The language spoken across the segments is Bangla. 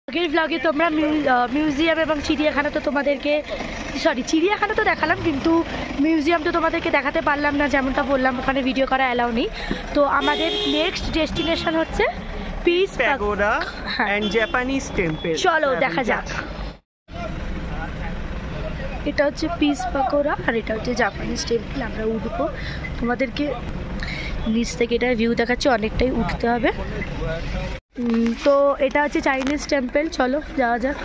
আগের ব্লগে তোমরা মিউজিয়াম এবং চিড়িয়াখানা তো তোমাদেরকে চিড়িয়াখানা তো দেখালাম, কিন্তু মিউজিয়াম তো তোমাদেরকে দেখাতে পারলাম না, যেমনটা বললাম ওখানে ভিডিও করা অ্যালাউ নেই। তো আমাদের নেক্সট ডেস্টিনেশন হচ্ছে peace pagoda and Japanese temple. চলো দেখা যাক। এটা হচ্ছে পিস পাকোড়া আর এটা হচ্ছে জাপানিজ টেম্পল। আমরা উঠবো, তোমাদেরকে নিচ থেকে এটা ভিউ দেখাচ্ছে, অনেকটাই উঠতে হবে। তো এটা হচ্ছে চাইনিজ টেম্পল, চলো যাওয়া যাক।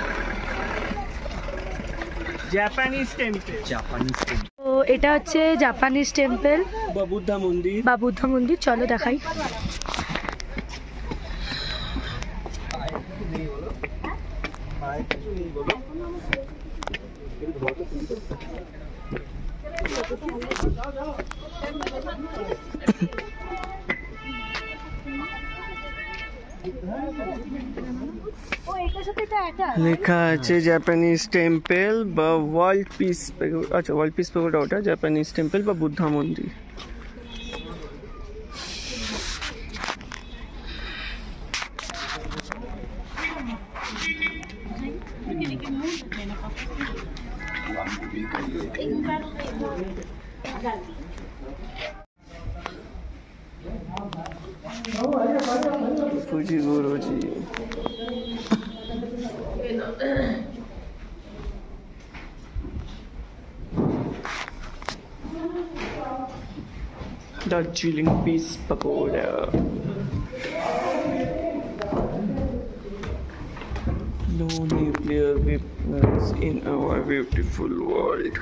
জাপানিজ টেম্পল, তো এটা হচ্ছে জাপানিজ টেম্পল বা বুদ্ধা মন্দির, চলো দেখাই। লেখা আছে জাপানিজ টেম্পল বা ওয়ার্ল্ড পিস, আচ্ছা ওয়ার্ল্ড পিস প্যাগোডা ওটা, জাপানিজ টেম্পল বা বুদ্ধা মন্দির। Fuji Guruji, Darjeeling Peace Pagoda. No nuclear weapons in our beautiful world.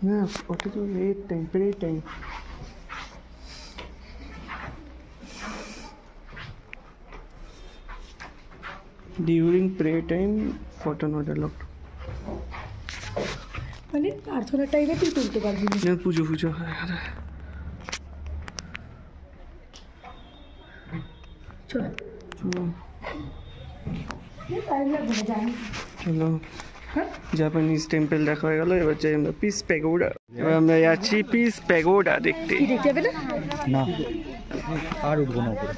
Yeah, what is your temporary time? During prayer time, photo not allowed. মানে প্রার্থনার টাইমে তুই তুলতে পারবি না? পুজো চলো। চলো, জাপানিজ টেম্পল দেখা হয়ে গেল, এবার যাই আমরা পিস প্যাগোডা। এবার আমরা যাচ্ছি পিস প্যাগোডা দেখতে। দেখতে যাবে না? আর উঠবো না উপরে।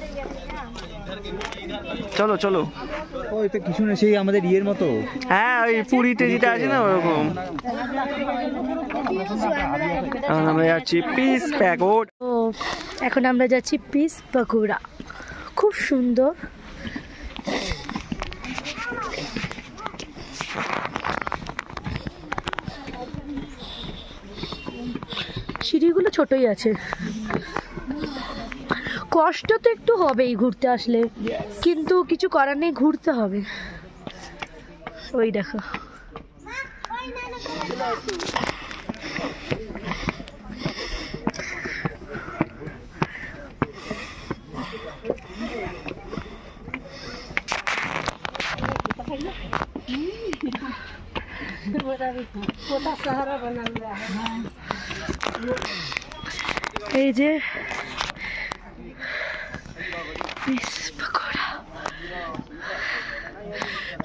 চলো চলো। ও এটা কিছু না, সেই আমাদের ইয়ের মতো। হ্যাঁ, ওই পুরীতে যেটা আছে না ওরকম। আমরা যাচ্ছি পিস প্যাগোডা। ও এখন আমরা যাচ্ছি পিস পাকোড়া, খুব সুন্দর। সিঁড়িগুলো ছোটই আছে, কষ্ট তো একটু হবেই ঘুরতে আসলে, কিন্তু কিছু করার নেই, ঘুরতে হবে। ওই দেখো, এই যে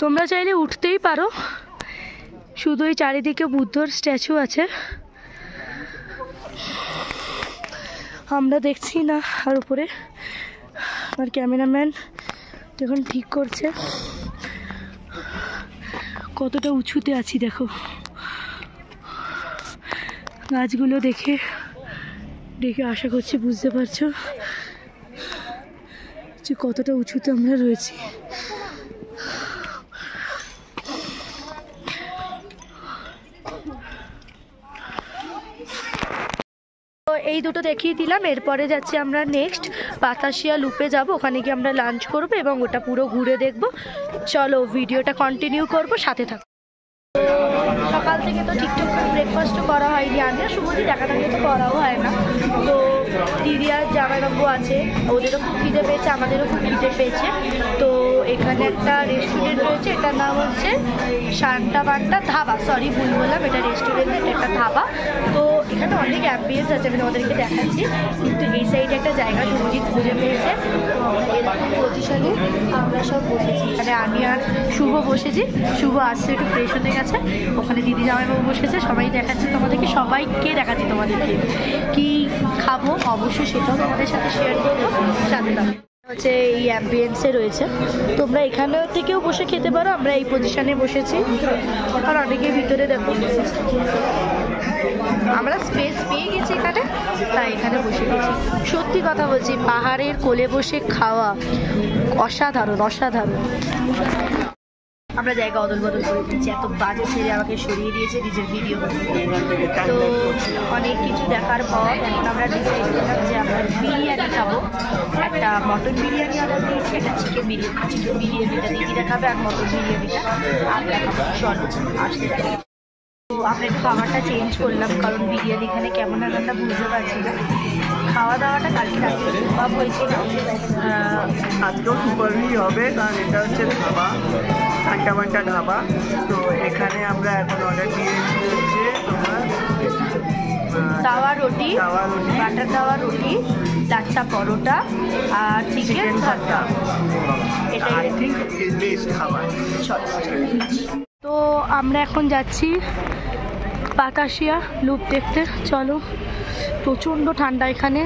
তোমরা চাইলে উঠতেই পারো, শুধু ওই চারিদিকে বুদ্ধর স্ট্যাচু আছে, আমরা দেখছি না। আর উপরে আমার ক্যামেরাম্যান এখন ঠিক করছে কতটা উঁচুতে আছি, দেখো গাছগুলো দেখে আশা করছি বুঝতে পারছো যে কতটা উঁচুতে আমরা রয়েছি। এই দুটো দেখিয়ে দিলাম, এরপরে যাচ্ছি আমরা নেক্সট বাতাসিয়া লুপে যাব, ওখানে গিয়ে আমরা লাঞ্চ করব এবং ওটা পুরো ঘুরে দেখব। চলো ভিডিওটা কন্টিনিউ করব, সাথে থাকো। সকাল থেকে তো ঠিকঠাক ব্রেকফাস্টও করা হয়নি, আমি আর শুভজি দেখা তো করাও হয় না। তো দিদি আর জামাইবাবু আছে, ওদেরও খুব খিদে পেয়েছে, আমাদেরও খুব খিদে পেয়েছে। তো এখানে একটা রেস্টুরেন্ট রয়েছে, এটার নাম হচ্ছে শান্তা বান্টা ধাবা। সরি, ভুল বললাম, এটা রেস্টুরেন্ট, এটা একটা ধাবা। তো এখানে অনেক অ্যাম্বিয়েন্স আছে, আমি তোমাদেরকে দেখাচ্ছি। কিন্তু এই সাইডে একটা জায়গা সুরজিৎ খুঁজে পেয়েছে, এরকম পজিশনে আমরা সব বসেছি। এখানে আমি আর শুভ বসেছি, শুভ আসছে একটু ফ্রেশ হতে গেছে, ওখানে দিদি জামাইবাবু বসেছে। সবাই দেখাচ্ছি তোমাদেরকে, সবাইকে দেখাচ্ছি তোমাদেরকে কি খাবো, অবশ্যই সেটাও তোমাদের সাথে শেয়ার করবো। সাথে হচ্ছে এই অ্যাম্বিয়েন্সে রয়েছে, তোমরা এখানে থেকেও বসে খেতে পারো। আমরা এই পজিশনে বসেছি, আর অনেকে ভিতরে দেখো, আমরা স্পেস পেয়ে গেছি এখানে, তাই এখানে বসে গেছি। সত্যি কথা বলছি, পাহাড়ের কোলে বসে খাওয়া অসাধারণ অসাধারণ। আমরা জায়গা অদল বদল করে দিচ্ছি, এত বাজে ছেড়ে আমাকে সরিয়ে দিয়েছে নিজের ভিডিও। তো অনেক কিছু দেখার পর এখন আমরা ডিসাইড করলাম যে আমরা বিরিয়ানি খাবো। একটা মটন বিরিয়ানি অর্ডার দিয়েছি, একটা চিকেন বিরিয়ানিটা দিদিরা খাবে, আর মটন বিরিয়ানিটা আমরা খাবো। চলো আসতে পারি। তো আমরা একটু খাবারটা চেঞ্জ করলাম, কারণ বিরিয়ানি এখানে কেমন আমরা বুঝতে পারছি না। খাওয়া দাওয়াটা কালকে রাত্রে সুপার হয়েছিল, আজকেও সুপারই হবে, কারণ এটা হচ্ছে ধাবা, শান্তা বান্টা ধাবা। তো এখানে আমরা এখন অর্ডার দিয়েছি হচ্ছে তোমার তাওয়া রুটি, বাটার তাওয়া রুটি, লাচ্ছা পরোটা আর চিকেন ভর্তা। এটাই বেস্ট খাবার। তো আমরা এখন যাচ্ছি বাতাসিয়া লুপ দেখতে। চলো, প্রচণ্ড ঠান্ডা এখানে,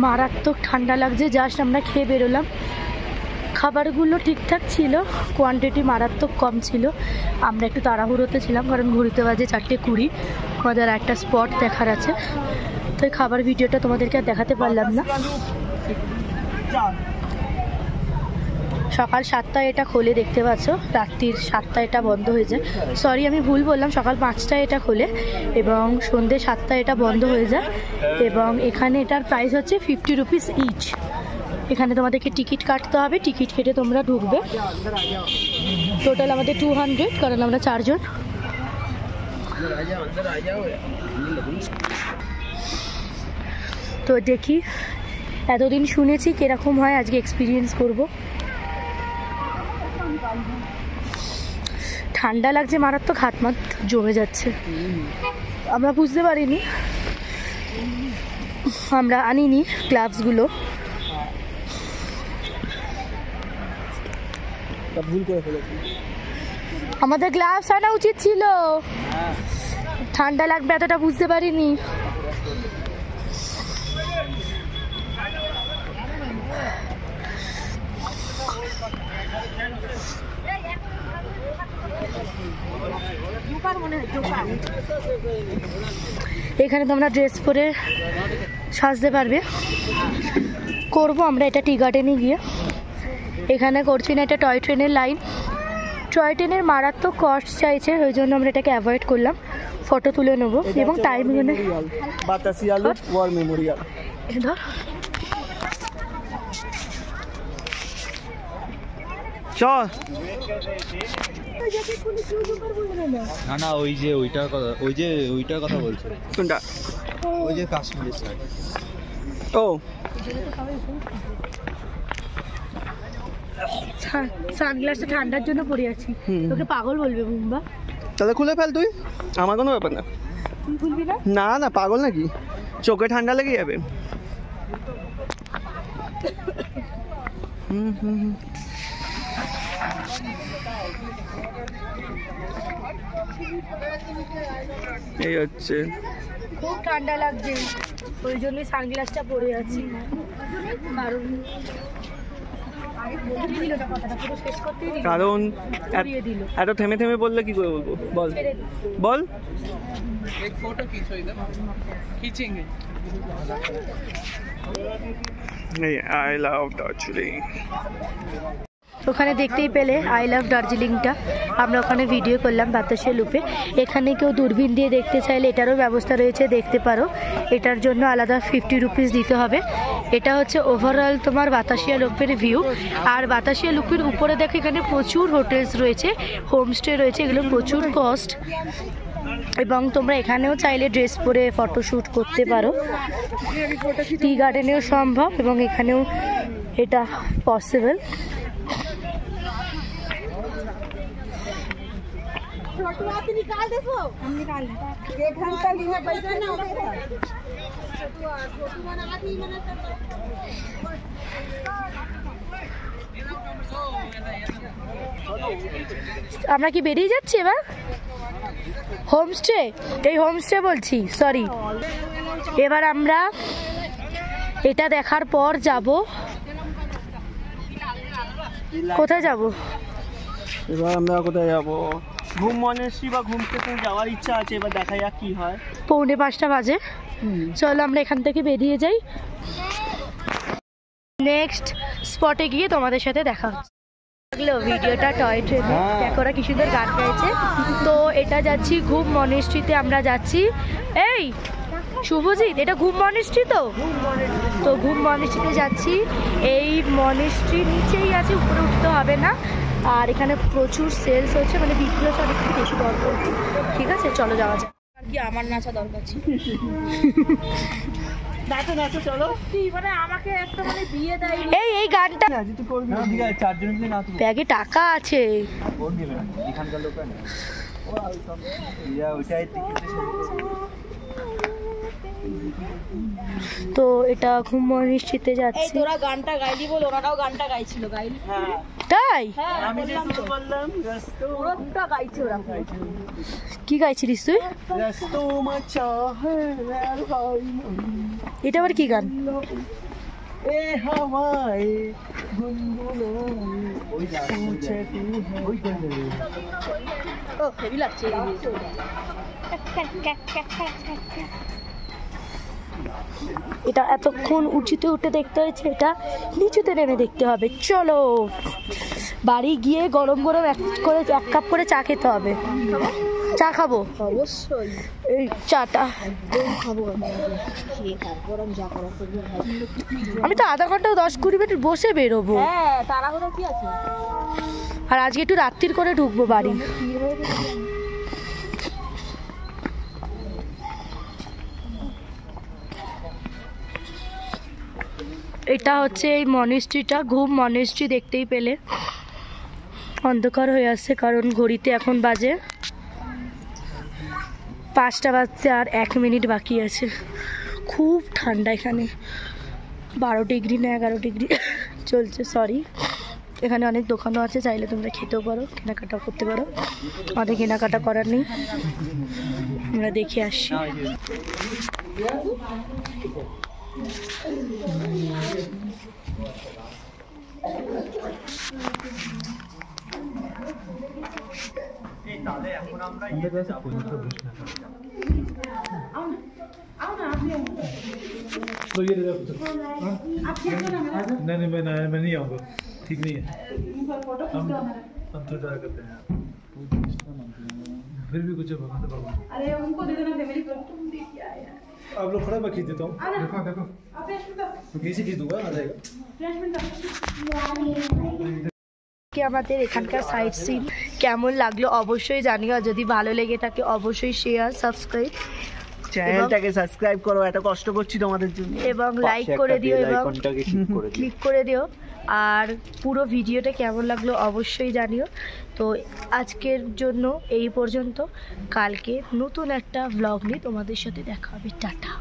মারাত্মক ঠান্ডা লাগছে। জাস্ট আমরা খেয়ে বেরোলাম, খাবারগুলো ঠিকঠাক ছিল, কোয়ান্টিটি মারাত্মক কম ছিল। আমরা একটু তাড়াহুড়োতে ছিলাম, কারণ ঘুরিতে বাজে 4:20, আমাদের একটা স্পট দেখার আছে। তো এই খাবার ভিডিওটা তোমাদেরকে আর দেখাতে পারলাম না। সকাল 7টায় এটা খোলে, দেখতে পাচ্ছ, রাত্রির 7টায় এটা বন্ধ হয়ে যায়। সরি, আমি ভুল বললাম, সকাল 5টায় এটা খোলে এবং সন্ধ্যে 7টায় এটা বন্ধ হয়ে যায়। এবং এখানে এটার প্রাইস হচ্ছে 50 রুপিস ইচ। এখানে তোমাদেরকে টিকিট কাটতে হবে, টিকিট কেটে তোমরা ঢুকবে। টোটাল আমাদের 200, কারণ আমরা 4 জন। তো দেখি, এতদিন শুনেছি কিরকম হয়, আজকে এক্সপিরিয়েন্স করব। ঠান্ডা লাগছে মারাত্মক, হাত মাত জমে যাচ্ছে। আমরা বুঝতে পারিনি, আমরা আনিনি গ্লাভসগুলো। ভুল করে ফেলেছি, আমাদের গ্লাভস আনা উচিত ছিল, ঠান্ডা লাগবে এতটা বুঝতে পারিনি। এখানে তোমরা ড্রেস পরে সাজতে পারবে। করবো আমরা এটা টি গার্ডেনে গিয়ে। এখানে করছি না, এটা টয় ট্রেনের লাইন, টয় ট্রেনের মারাত্মক কস্ট চাইছে, ওই জন্য আমরা এটাকে অ্যাভয়েড করলাম। ফটো তুলে নেবো এবং টাইম এখানে বাতাসিয়া লুপ ওয়ার মেমোরিয়াল। ধর চল। না না, ওই যে ওইটার কথা, ওইটার কথা বলছে। কোনটা? ওই যে কাশ্মীরের সাইড। ও, সানগ্লাসটা ঠান্ডার জন্য পরে আছি, তোকে পাগল বলবে বুম্বা। তাহলে খুলে ফেল তুই, আমার কোনো ব্যাপার না। তুই খুলবি না? না না, পাগল নাকি, চোখে ঠান্ডা লেগে যাবে। এই হচ্ছে, খুব ঠান্ডা লাগছে, ওই জন্যই সানগ্লাসটা পরে আছি। কারণ এত থেমে থেমে বললে কি করে বলবো, বল বল। I love Darjeeling. ওখানে দেখতেই পেলে আই লাভ দার্জিলিংটা, আমরা ওখানে ভিডিও করলাম বাতাসিয়া লুপে। এখানে কেউ দূরবীন দিয়ে দেখতে চাইলে এটারও ব্যবস্থা রয়েছে, দেখতে পারো। এটার জন্য আলাদা 50 রুপিস দিতে হবে। এটা হচ্ছে ওভারঅল তোমার বাতাসিয়া লুপের ভিউ। আর বাতাসিয়া লুপের উপরে দেখো, এখানে প্রচুর হোটেলস রয়েছে, হোমস্টে রয়েছে, এগুলো প্রচুর কস্ট। এবং তোমরা এখানেও চাইলে ড্রেস পরে ফটোশ্যুট করতে পারো, টি গার্ডেনেও সম্ভব এবং এখানেও এটা পসিবল। আমরা কি বেরিয়ে যাচ্ছি এবার? হোমস্টে, এই হোমস্টে বলছি, সরি। এবার আমরা এটা দেখার পর যাব কোথায় যাব? এবার আমরা কোথায় যাব? ঘুম মনেশ্রী বা ঘুম স্টেশন যাওয়ার ইচ্ছা আছে, এবার দেখা যাক কি হয়। 4:45 বাজে। চলো আমরা এখান থেকে বেরিয়ে যাই, নেক্সট স্পটে গিয়ে তোমাদের সাথে দেখা হচ্ছে। ভিডিওটা টয় ট্রেনে দেখো, ওরা কি সুন্দর গান গাইছে। তো এটা যাচ্ছি ঘুম মনেশ্রীতে, আমরা যাচ্ছি। এই শুভজিৎ, এটা ঘুম মনেশ্রী তো? তো ঘুম মনেশ্রীতে যাচ্ছি। এই মনেশ্রীর নিচেই আছে, উপরে উঠতে হবে না। আর এখানে প্রচুর সেলস হচ্ছে, মানে বিক্রি হচ্ছে অনেক কিছু বেশি দর করছে। ঠিক আছে, চলো যাওয়া যাক। আর কি আমার নাচা দরকার ছিল। নাচো নাচো চলো। মানে আমাকে একটা মানে দিয়ে দেয়। এই গানটা তুই করবি? ঠিক আছে, 4 জন মিলে নাচবো। ব্যাগে টাকা আছে। কোন দিবে না, এখানকার লোক না। ওইটাই তো এটা ঘুম মনেশ্রীতে যাচ্ছি। তোরা গানটা গাইলি বল, ওরাও গানটা গাইছিল, গাইলি? হ্যাঁ, তাই আমি যে শুরু করলাম রাস্তো ওরা গাইছে, ওরা কি গাইছিলিস তুই? রাস্তো মাচা হ্যাঁ ভাই, এটা আবার কি গান? এ হাওয়ায় গুনগুনাই ওই पूछे तू है। ও হেভি লাগছে। এটা এতক্ষণ উঁচুতে উঠে দেখতে হয়েছে, এটা নিচুতে নেমে দেখতে হবে। চলো বাড়ি গিয়ে গরম গরম এক কাপ করে চা খেতে হবে। চা খাবো অবশ্যই এই চাটা। খাবো খেয়ে তারপর আমি যা করার করবো। আমি তো আধা ঘন্টা 10-20 মিনিট বসে বেরোবো। হ্যাঁ, তাড়াহুড়ো কি আছে? আর আজকে একটু রাত্রির করে ঢুকবো বাড়ি। এটা হচ্ছে এই মনেস্ট্রিটা, ঘুম মনেস্ট্রি। দেখতেই পেলে অন্ধকার হয়ে আসছে, কারণ ঘড়িতে এখন বাজে 5টা বাজতে আর 1 মিনিট বাকি আছে। খুব ঠান্ডা এখানে, 12 ডিগ্রি না 11 ডিগ্রি চলছে, সরি। এখানে অনেক দোকানও আছে, চাইলে তোমরা খেতেও পারো, কেনাকাটাও করতে পারো। আমাদের কেনাকাটা করার নেই, আমরা দেখে আসছি। तो ये देखो नहीं मैं नहीं आऊँगा, ठीक नहीं है। हम अंतर्जाल करते हैं, फिर भी कुछ भगवान बाबा। अरे उनको दे देना फैमिली को, तुम दे क्या यार। आप लोग खड़ा मैं खींच देता हूँ, देखो देखो आप फ्रेश में तो कैसे खींच दूंगा, आ जाएगा। फ्रेश में কি আমাদের এখানকার সাইট সিন কেমন লাগলো অবশ্যই জানিও। আর যদি ভালো লেগে থাকে অবশ্যই শেয়ার, সাবস্ক্রাইব, চ্যানেলটাকে সাবস্ক্রাইব করো, এত কষ্ট করছি তোমাদের জন্য। এবং লাইক করে দিও এবং করে দিও। ক্লিক করে দিও। আর পুরো ভিডিওটা কেমন লাগলো অবশ্যই জানিও। তো আজকের জন্য এই পর্যন্ত, কালকে নতুন একটা ব্লগ নিয়ে তোমাদের সাথে দেখা হবে। টাটা।